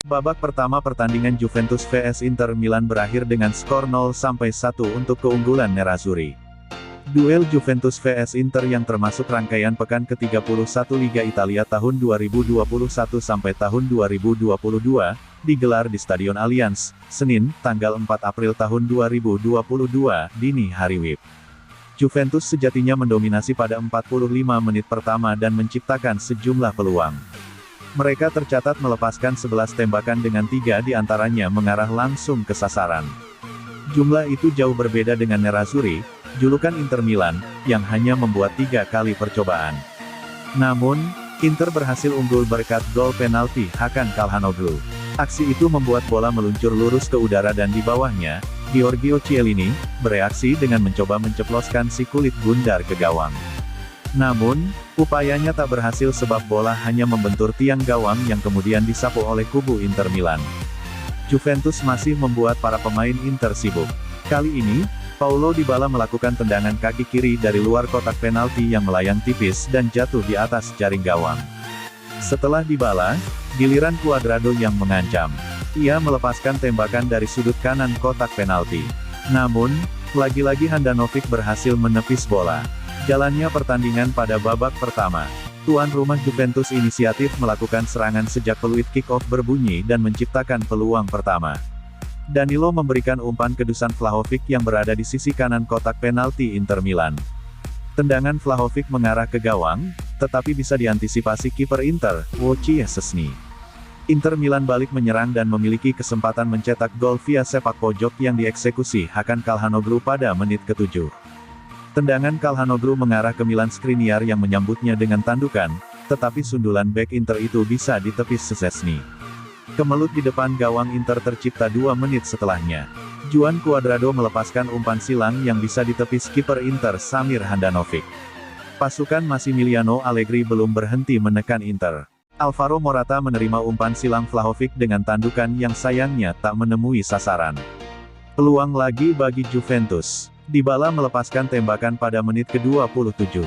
Babak pertama pertandingan Juventus vs Inter Milan berakhir dengan skor 0-1 untuk keunggulan Nerazzurri. Duel Juventus vs Inter yang termasuk rangkaian pekan ke-31 Liga Italia tahun 2021 sampai tahun 2022, digelar di Stadion Allianz, Senin, tanggal 4 April tahun 2022, dini hari WIB. Juventus sejatinya mendominasi pada 45 menit pertama dan menciptakan sejumlah peluang. Mereka tercatat melepaskan 11 tembakan dengan 3 diantaranya mengarah langsung ke sasaran. Jumlah itu jauh berbeda dengan Nerazzurri, julukan Inter Milan, yang hanya membuat 3 kali percobaan. Namun, Inter berhasil unggul berkat gol penalti Hakan Calhanoglu. Aksi itu membuat bola meluncur lurus ke udara dan di bawahnya, Giorgio Chiellini bereaksi dengan mencoba menceploskan si kulit bundar ke gawang. Namun, upayanya tak berhasil sebab bola hanya membentur tiang gawang yang kemudian disapu oleh kubu Inter Milan. Juventus masih membuat para pemain Inter sibuk. Kali ini, Paulo Dybala melakukan tendangan kaki kiri dari luar kotak penalti yang melayang tipis dan jatuh di atas jaring gawang. Setelah Dybala, giliran Cuadrado yang mengancam. Ia melepaskan tembakan dari sudut kanan kotak penalti. Namun, lagi-lagi Handanovic berhasil menepis bola. Jalannya pertandingan pada babak pertama. Tuan rumah Juventus inisiatif melakukan serangan sejak peluit kick-off berbunyi dan menciptakan peluang pertama. Danilo memberikan umpan ke Dusan Vlahovic yang berada di sisi kanan kotak penalti Inter Milan. Tendangan Vlahovic mengarah ke gawang, tetapi bisa diantisipasi kiper Inter, Wojciech Szczesny. Inter Milan balik menyerang dan memiliki kesempatan mencetak gol via sepak pojok yang dieksekusi Hakan Calhanoglu pada menit ke-7. Tendangan Calhanoglu mengarah ke Milan Skriniar yang menyambutnya dengan tandukan, tetapi sundulan bek Inter itu bisa ditepis Szczesny. Kemelut di depan gawang Inter tercipta 2 menit setelahnya. Juan Cuadrado melepaskan umpan silang yang bisa ditepis kiper Inter Samir Handanovic. Pasukan Massimiliano Allegri belum berhenti menekan Inter. Alvaro Morata menerima umpan silang Vlahovic dengan tandukan yang sayangnya tak menemui sasaran. Peluang lagi bagi Juventus. Dybala melepaskan tembakan pada menit ke-27.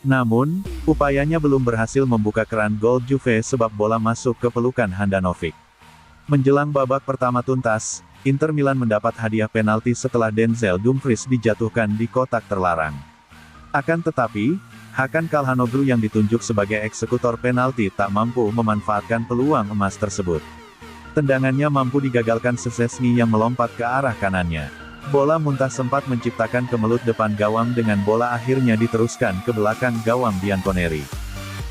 Namun, upayanya belum berhasil membuka keran gol Juve sebab bola masuk ke pelukan Handanovic. Menjelang babak pertama tuntas, Inter Milan mendapat hadiah penalti setelah Denzel Dumfries dijatuhkan di kotak terlarang. Akan tetapi, Hakan Calhanoglu yang ditunjuk sebagai eksekutor penalti tak mampu memanfaatkan peluang emas tersebut. Tendangannya mampu digagalkan Szczesny yang melompat ke arah kanannya. Bola muntah sempat menciptakan kemelut depan gawang dengan bola akhirnya diteruskan ke belakang gawang Bianconeri.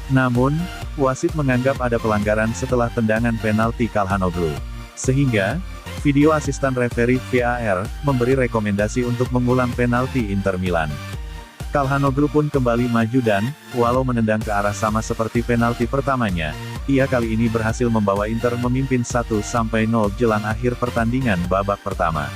Namun, wasit menganggap ada pelanggaran setelah tendangan penalti Calhanoglu. Sehingga, video asisten referee VAR memberi rekomendasi untuk mengulang penalti Inter Milan. Calhanoglu pun kembali maju dan, walau menendang ke arah sama seperti penalti pertamanya, ia kali ini berhasil membawa Inter memimpin 1-0 jelang akhir pertandingan babak pertama.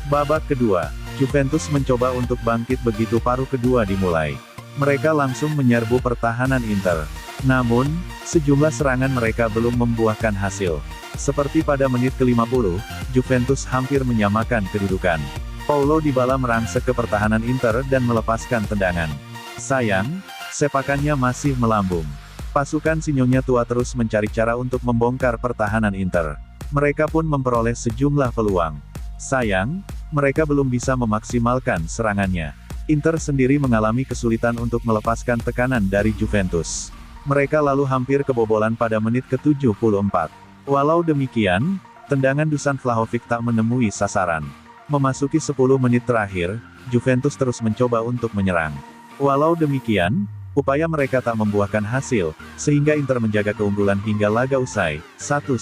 Babak kedua, Juventus mencoba untuk bangkit begitu paruh kedua dimulai. Mereka langsung menyerbu pertahanan Inter. Namun, sejumlah serangan mereka belum membuahkan hasil. Seperti pada menit ke-50, Juventus hampir menyamakan kedudukan. Paulo Dybala merangsek ke pertahanan Inter dan melepaskan tendangan. Sayang, sepakannya masih melambung. Pasukan Sinyonya tua terus mencari cara untuk membongkar pertahanan Inter. Mereka pun memperoleh sejumlah peluang. Sayang, mereka belum bisa memaksimalkan serangannya. Inter sendiri mengalami kesulitan untuk melepaskan tekanan dari Juventus. Mereka lalu hampir kebobolan pada menit ke-74. Walau demikian, tendangan Dusan Vlahovic tak menemui sasaran. Memasuki 10 menit terakhir, Juventus terus mencoba untuk menyerang. Walau demikian, upaya mereka tak membuahkan hasil, sehingga Inter menjaga keunggulan hingga laga usai, 1-0.